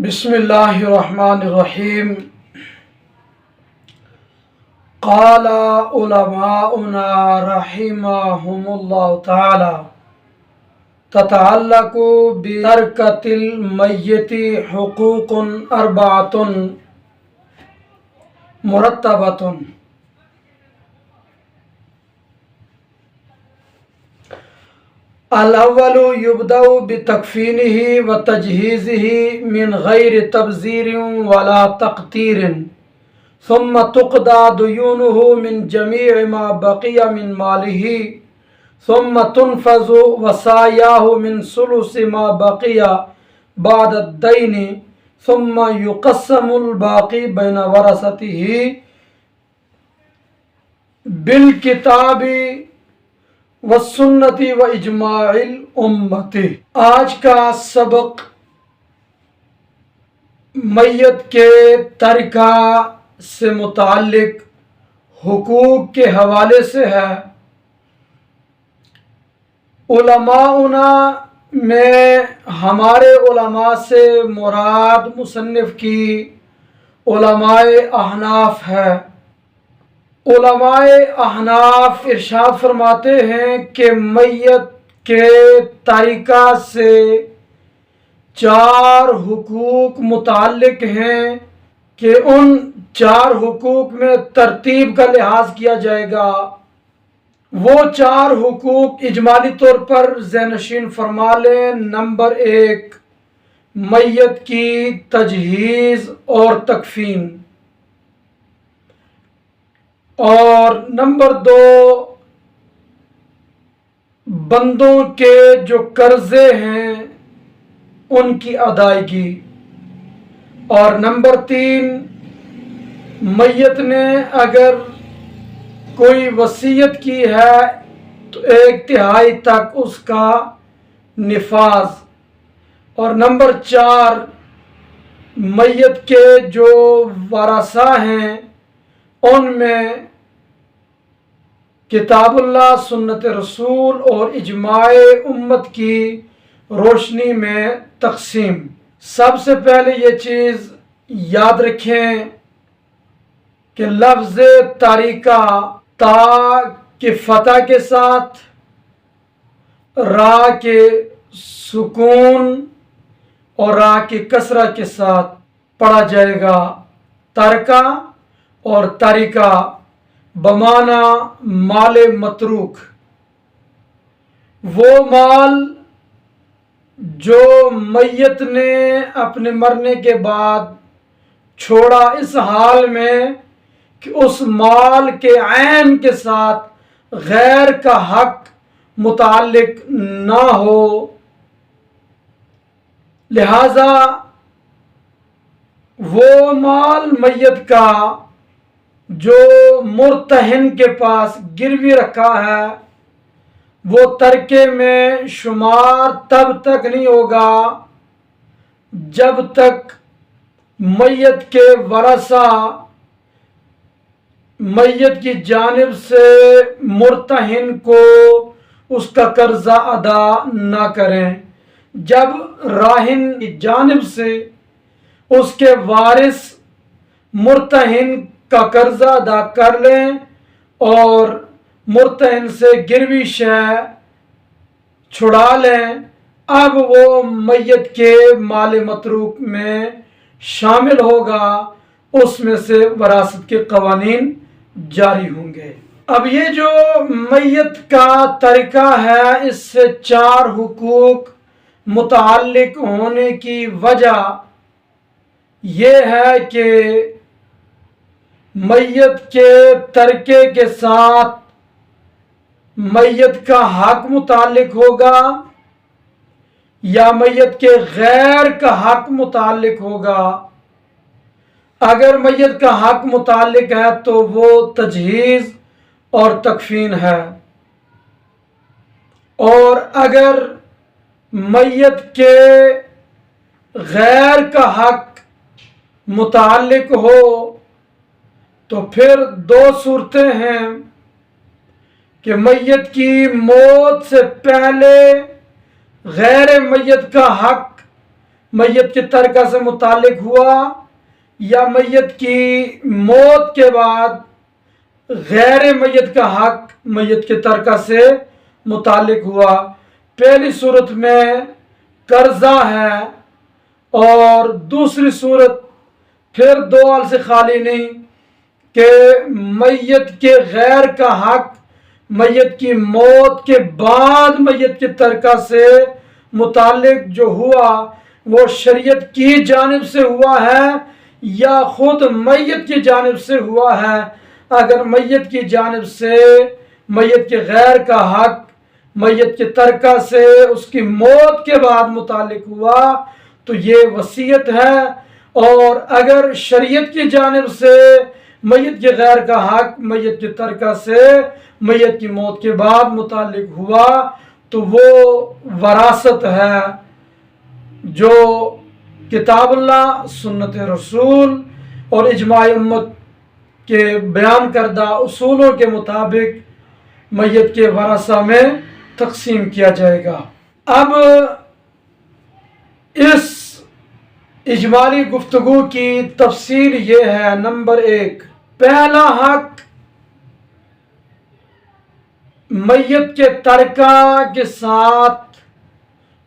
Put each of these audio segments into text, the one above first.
بسم اللہ الرحمن الرحیم۔ قال علماؤنا رحمهم اللہ تعالی تتعلق بترکۃ المیت حقوق اربعۃ مرتبۃ۔ الاول یبدأ بتکفینہ وتجہیزہ من غیر تبذیر ولا تقتیر، ثم تقضى دیونہ من جمیع ما بقی من مالہ، ثم تنفذ وصایاہ من ثلث ما بقی بعد الدین، ثم یقسم الباقی بین ورثتہ بالکتاب والسنت و اجماع الامت۔ آج کا سبق میت کے ترکہ سے متعلق حقوق کے حوالے سے ہے۔ علماؤنا میں ہمارے علماء سے مراد مصنف کی علماء احناف ہے۔ علماء احناف ارشاد فرماتے ہیں کہ میت کے ترکہ سے 4 حقوق متعلق ہیں کہ ان 4 حقوق میں ترتیب کا لحاظ کیا جائے گا۔ وہ 4 حقوق اجمالی طور پر ذہن نشین فرما لیں۔ نمبر 1 میت کی تجہیز اور تکفین، اور نمبر 2 بندوں کے جو قرضے ہیں ان کی ادائیگی، اور نمبر 3 میت نے اگر کوئی وصیت کی ہے تو 1/3 تک اس کا نفاذ، اور نمبر 4 میت کے جو ورثہ ہیں ان میں کتاب اللہ، سنت رسول اور اجماع امت کی روشنی میں تقسیم۔ سب سے پہلے یہ چیز یاد رکھیں کہ لفظ ترکہ تا کے فتح کے ساتھ، را کے سکون اور را کے کسرہ کے ساتھ پڑھا جائے گا۔ ترکہ اور ترکہ بمعنی مال متروک، وہ مال جو میت نے اپنے مرنے کے بعد چھوڑا، اس حال میں کہ اس مال کے عین کے ساتھ غیر کا حق متعلق نہ ہو، لہذا وہ مال میت کا جو مرتہن کے پاس گروی رکھا ہے وہ ترکے میں شمار تب تک نہیں ہوگا جب تک میت کے ورثہ میت کی جانب سے مرتہن کو اس کا قرضہ ادا نہ کریں۔ جب راہن کی جانب سے اس کے وارث مرتہن کا قرضہ ادا کر لیں اور مرتہن سے گروی شے چھڑا لیں، اب وہ میت کے مال متروک میں شامل ہوگا، اس میں سے وراثت کے قوانین جاری ہوں گے۔ اب یہ جو میت کا ترکہ ہے، اس سے 4 حقوق متعلق ہونے کی وجہ یہ ہے کہ میت کے ترکے کے ساتھ میت کا حق متعلق ہوگا یا میت کے غیر کا حق متعلق ہوگا۔ اگر میت کا حق متعلق ہے تو وہ تجہیز اور تکفین ہے، اور اگر میت کے غیر کا حق متعلق ہو تو پھر 2 صورتیں ہیں کہ میت کی موت سے پہلے غیر میت کا حق मैयत की तरका से मुतालिक हुआ या मैयत की मौत के बाद गैर मैयत का हक मैयत की तरका से मुतालिक हुआ। पहली सूरत में कर्जा है और दूसरी सूरत फिर दो हाल से खाली नहीं कि मैयत के गैर का हक मैयत की मौत के बाद मैयत की तरका से मुतालिक जो हुआ वो शरीयत की जानिब से हुआ है या खुद मैयत की जानिब से हुआ है। अगर मैयत की जानिब से मैयत के गैर का हक मैयत की तरका से उसकी मौत के बाद मुतालिक हुआ तो ये वसीयत है, और अगर शरीयत की जानिब से मैयत के गैर का हक मैयत की तरका से मैयत की मौत के बाद मुतालिक हुआ तो वो वरासत है जो किताबुल्लाह, सुन्नत रसूल और इजमाई उम्मत के बयान करदा उसूलों के मुताबिक मैयत के वरासा में तकसीम किया जाएगा। अब इस इजमाली गुफ्तगू की तफसील ये है। नंबर 1, पहला हक मैयत के तरका के साथ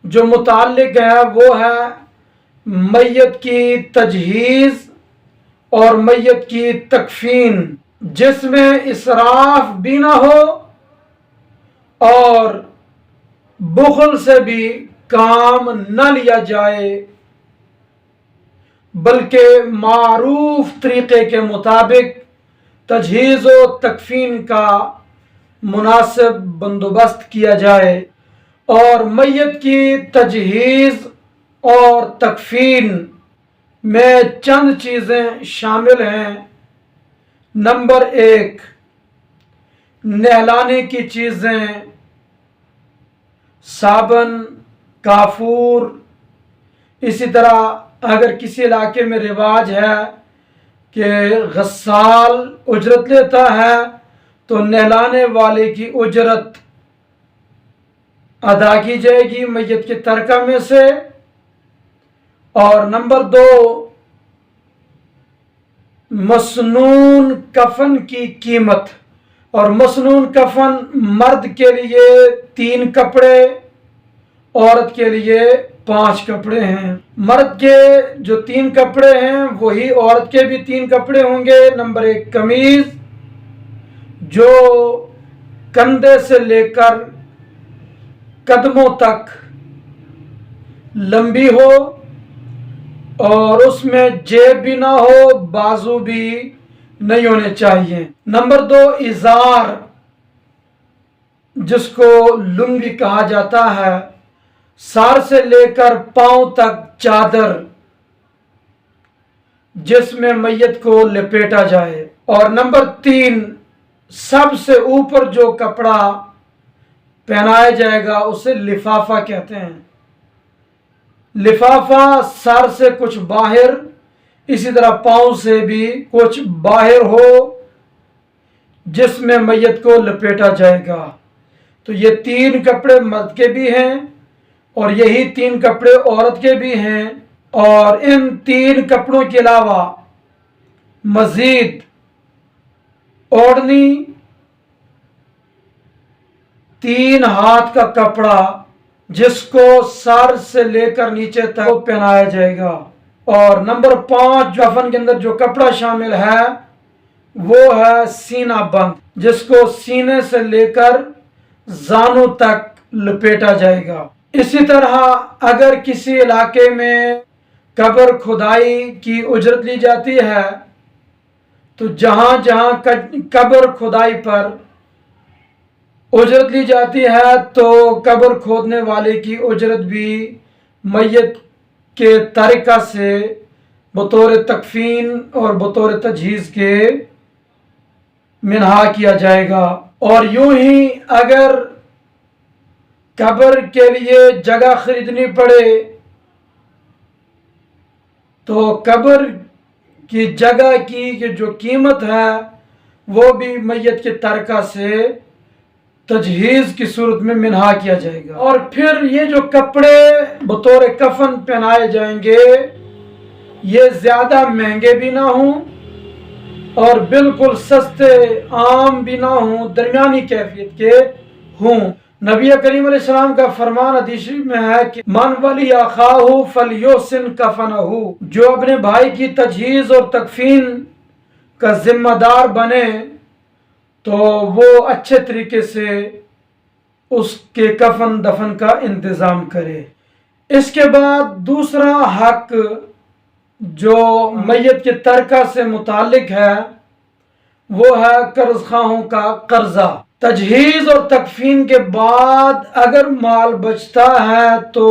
जो मुताल्लिक है वो है मैयत की तजहीज़ और मैयत की तकफीन, जिसमें इसराफ भी ना हो और बुखल से भी काम न लिया जाए, बल्कि मारूफ तरीक़े के मुताबिक तजहीज़ व तकफीन का मुनासिब बंदोबस्त किया जाए। और मैयत की तजहीज़ और तकफीन में चंद चीज़ें शामिल हैं। नंबर 1, नहलाने की चीज़ें, साबन, काफूर। इसी तरह अगर किसी इलाके में रिवाज है कि गस्साल उजरत लेता है तो नहलाने वाले की उजरत अदा की जाएगी मैयत के तरका में से। और नंबर 2, मसनून कफन की कीमत। और मसनून कफन मर्द के लिए 3 कपड़े, औरत के लिए 5 कपड़े हैं। मर्द के जो 3 कपड़े हैं वही औरत के भी 3 कपड़े होंगे। नंबर 1, कमीज जो कंधे से लेकर कदमों तक लंबी हो और उसमें जेब भी ना हो, बाजू भी नहीं होने चाहिए। नंबर 2, इजार जिसको लुंगी कहा जाता है, सर से लेकर पांव तक चादर जिसमें मैयत को लपेटा जाए। और नंबर 3, सबसे ऊपर जो कपड़ा पहनाया जाएगा उसे लिफाफा कहते हैं। लिफाफा सर से कुछ बाहर, इसी तरह पांव से भी कुछ बाहर हो जिसमें मैयत को लपेटा जाएगा। तो ये 3 कपड़े मर्द के भी हैं और यही 3 कपड़े औरत के भी हैं। और इन 3 कपड़ों के अलावा मजीद ओढ़नी, 3 हाथ का कपड़ा जिसको सर से लेकर नीचे तक पहनाया जाएगा। और नंबर 5, कफन के अंदर जो कपड़ा शामिल है वो है सीना बंद, जिसको सीने से लेकर जानों तक लपेटा जाएगा। इसी तरह अगर किसी इलाके में कब्र खुदाई की उजरत ली जाती है तो जहां जहां कब्र खुदाई पर उजरत ली जाती है तो कब्र खोदने वाले की उजरत भी मैयत के तरीका से बतौर तकफीन और बतौर तजहीज़ के मिन्हा किया जाएगा। और यूं ही अगर कब्र के लिए जगह खरीदनी पड़े तो कब्र की जगह की जो कीमत है वो भी मैयत के तरका से तजहीज़ की सूरत में मिन्हा किया जाएगा। और फिर ये जो कपड़े बतौर कफन पहनाए जाएंगे, ये ज़्यादा महंगे भी ना हों और बिल्कुल सस्ते आम भी ना हों, दरमियानी कैफियत के हों। नबी करीम अलैहिस्सलाम का फरमान हदीस में है कि मन वली अखाहु फलयुहसिन कफनहु, जो अपने भाई की तजहीज़ और तकफीन का जिम्मेदार बने तो वो अच्छे तरीके से उसके कफन दफन का इंतज़ाम करे। इसके बाद दूसरा हक जो मैयत के तरका से मुतालिक है वो है कर्ज खाहों का कर्जा। तजहीज़ और तकफीन के बाद अगर माल बचता है तो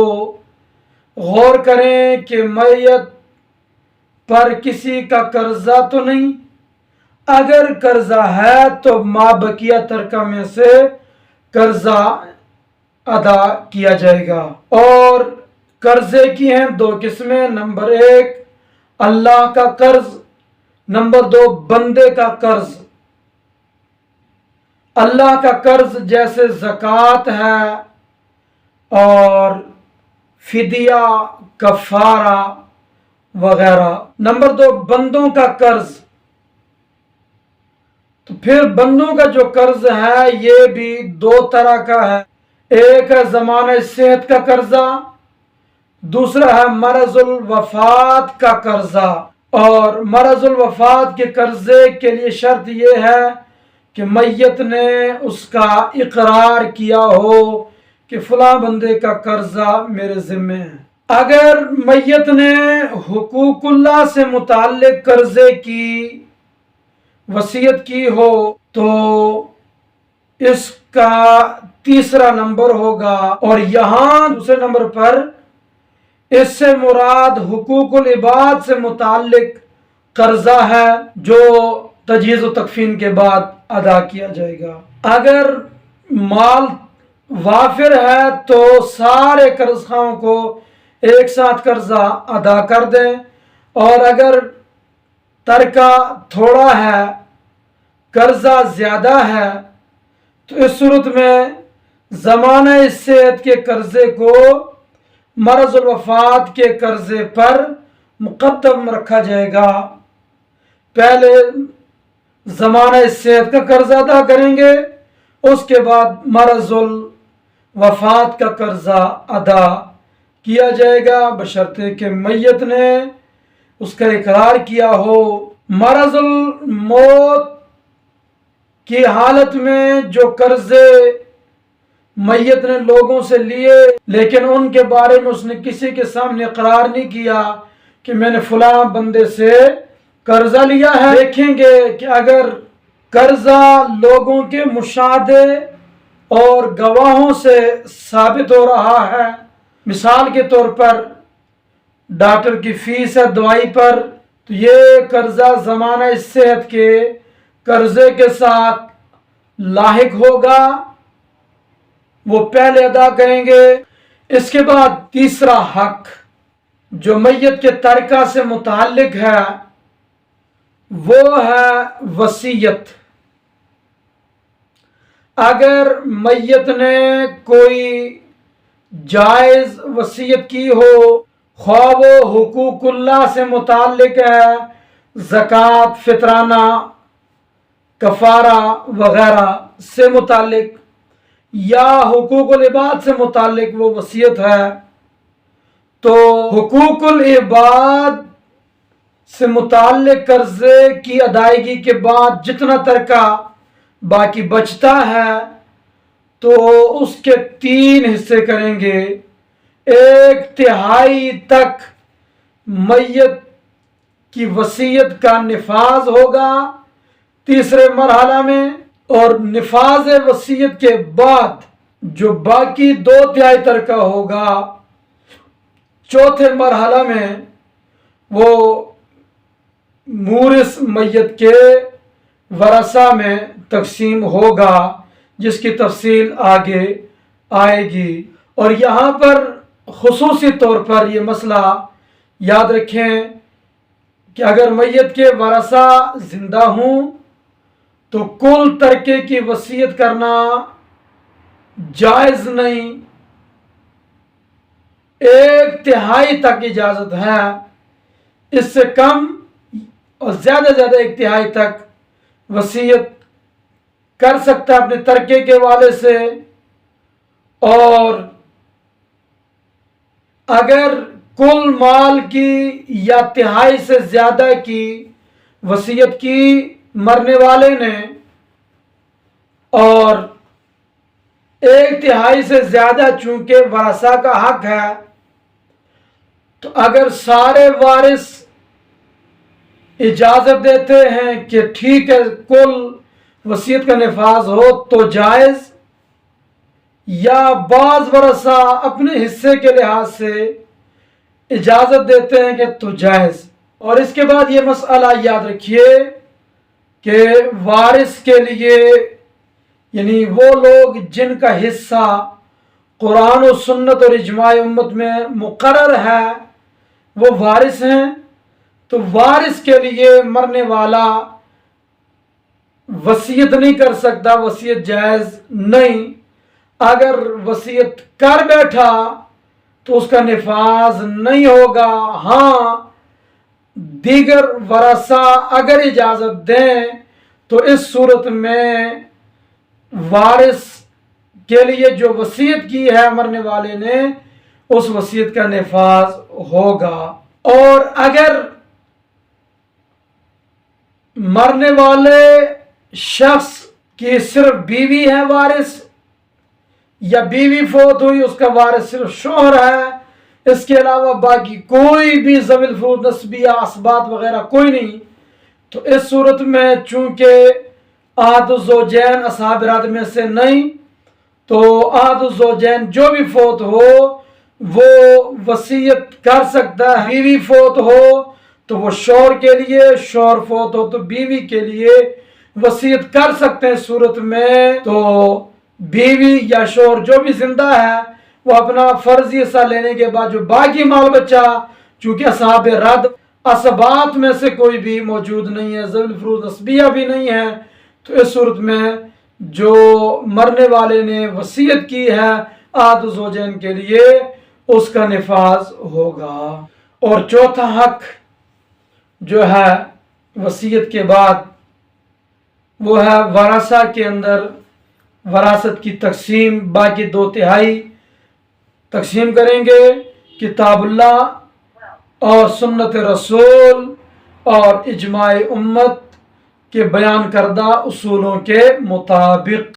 गौर करें कि मैयत पर किसी का कर्जा तो नहीं। अगर कर्जा है तो मा बकिया तरका में से कर्जा अदा किया जाएगा। और कर्जे की हैं दो किस्में, नंबर एक अल्लाह का कर्ज, नंबर दो बंदे का कर्ज। अल्लाह का कर्ज जैसे ज़कात है और फिदिया, कफारा वगैरह। नंबर दो बंदों का कर्ज। तो फिर बंदों का जो कर्ज है ये भी दो तरह का है। एक है ज़माने सेहत का कर्जा, दूसरा है मरजुल वफात का कर्जा। और मरजुल वफात के कर्जे के लिए शर्त यह है कि मैयत ने उसका इकरार किया हो कि फलां बंदे का कर्जा मेरे ज़िम्मे है। अगर मैयत ने हुकूकुल्लाह से मुताल्लिक कर्जे की वसीयत की हो तो इसका तीसरा नंबर होगा। और यहाँ दूसरे नंबर पर इससे मुराद हुकूकुल इबाद से मुताल्लिक कर्जा है जो तजहीज़ व तकफीन के बाद अदा किया जाएगा। अगर माल वाफिर है तो सारे कर्जखाओं को एक साथ कर्जा अदा कर दें, और अगर तरका थोड़ा है, कर्जा ज़्यादा है, तो इस सूरत में ज़माने सेहत के कर्जे को मरजुल वफात के कर्जे पर मुकद्दम रखा जाएगा। पहले ज़माने सेहत का कर्जा अदा करेंगे, उसके बाद मरजुल वफात का कर्जा अदा किया जाएगा, बशर्ते कि मैयत ने उसका इकरार किया हो। मरजुल मौत की हालत में जो कर्जे मैयत ने लोगों से लिए लेकिन उनके बारे में उसने किसी के सामने इकरार नहीं किया कि मैंने फलां बंदे से कर्जा लिया है, देखेंगे कि अगर कर्जा लोगों के मुशाहदे और गवाहों से साबित हो रहा है, मिसाल के तौर पर डॉक्टर की फीस है दवाई पर, तो ये कर्जा ज़माना सेहत के कर्जे के साथ लाहिक होगा, वो पहले अदा करेंगे। इसके बाद तीसरा हक जो मैयत के तरका से मुताल्लिक है वो है वसीयत। अगर मैयत ने कोई जायज़ वसीयत की हो, ख्वाह वो हुकूकुल्लाह से मुताल्लिक है, ज़कात, फितराना, कफ़ारा वगैरह से मुताल्लिक, या हुकूकुल इबाद से मुताल्लिक वो वसीयत है, तो हुकूकुल इबाद से मुताल्लिक कर्जे की अदायगी के बाद जितना तरका बाकी बचता है तो उसके 3 हिस्से करेंगे। 1/3 तक मैयत की वसीयत का निफाज होगा तीसरे मरहला में, और निफाज वसीयत के बाद जो बाकी 2/3 तरका होगा चौथे मरहला में वो मूरिस मैयत के वरसा में तकसीम होगा, जिसकी तफसील आगे आएगी। और यहाँ पर खुसूसी तौर पर ये मसला याद रखें कि अगर मैयत के वरसा जिंदा हों तो कुल तरके की वसीयत करना जायज़ नहीं, ایک تہائی تک اجازت ہے، اس سے کم اور زیادہ زیادہ ایک تہائی تک وصیت کر سکتا ہے اپنے ترکے کے والے سے۔ اور اگر کل مال کی یا تہائی سے زیادہ کی وصیت کی مرنے والے نے اور ایک تہائی سے زیادہ چونکہ ورثہ کا حق ہے، تو اگر سارے وارث اجازت دیتے ہیں کہ ٹھیک ہے کل وصیت کا نفاذ ہو تو جائز، یا بعض ورثہ اپنے حصے کے لحاظ سے اجازت دیتے ہیں کہ تو جائز۔ اور اس کے بعد یہ مسئلہ یاد رکھیے کہ وارث کے لیے یعنی وہ لوگ جن کا حصہ قرآن و سنت اور اجماع امت میں مقرر ہے وہ وارث ہیں، تو وارث کے لیے مرنے والا وصیت نہیں کر سکتا، وصیت جائز نہیں۔ اگر وصیت کر بیٹھا تو اس کا نفاذ نہیں ہوگا۔ ہاں دیگر ورثہ اگر اجازت دیں تو اس صورت میں وارث کے لیے جو وصیت کی ہے مرنے والے نے اس وصیت کا نفاذ ہوگا۔ اور اگر مرنے والے شخص کی صرف بیوی ہے وارث، یا بیوی فوت ہوئی اس کا وارث صرف شوہر ہے، اس کے علاوہ باقی کوئی بھی ذوی الفروض نسبیہ اسبات وغیرہ کوئی نہیں، تو اس صورت میں چونکہ احد الزوجین اصحاب ارادہ میں سے نہیں، تو احد الزوجین جو بھی فوت ہو وہ وصیت کر سکتا ہے۔ بیوی فوت ہو تو وہ شوہر کے لیے، شوہر فوت ہو تو بیوی کے لیے وصیت کر سکتے ہیں۔ صورت میں تو بیوی یا شوہر جو بھی زندہ ہے وہ اپنا فرضی حصہ لینے کے بعد جو باقی مال بچا، چونکہ اصحاب رد اسبات میں سے کوئی بھی موجود نہیں ہے، ذوی الفروض نسبیہ بھی نہیں ہے، تو اس صورت میں جو مرنے والے نے وصیت کی ہے احد الزوجین کے لیے اس کا نفاذ ہوگا۔ اور چوتھا حق جو ہے وصیت کے بعد وہ ہے ورثہ کے اندر وراثت کی تقسیم۔ باقی 2/3 تقسیم کریں گے کتاب اللہ اور سنت رسول اور اجماع امت کے بیان کردہ اصولوں کے مطابق۔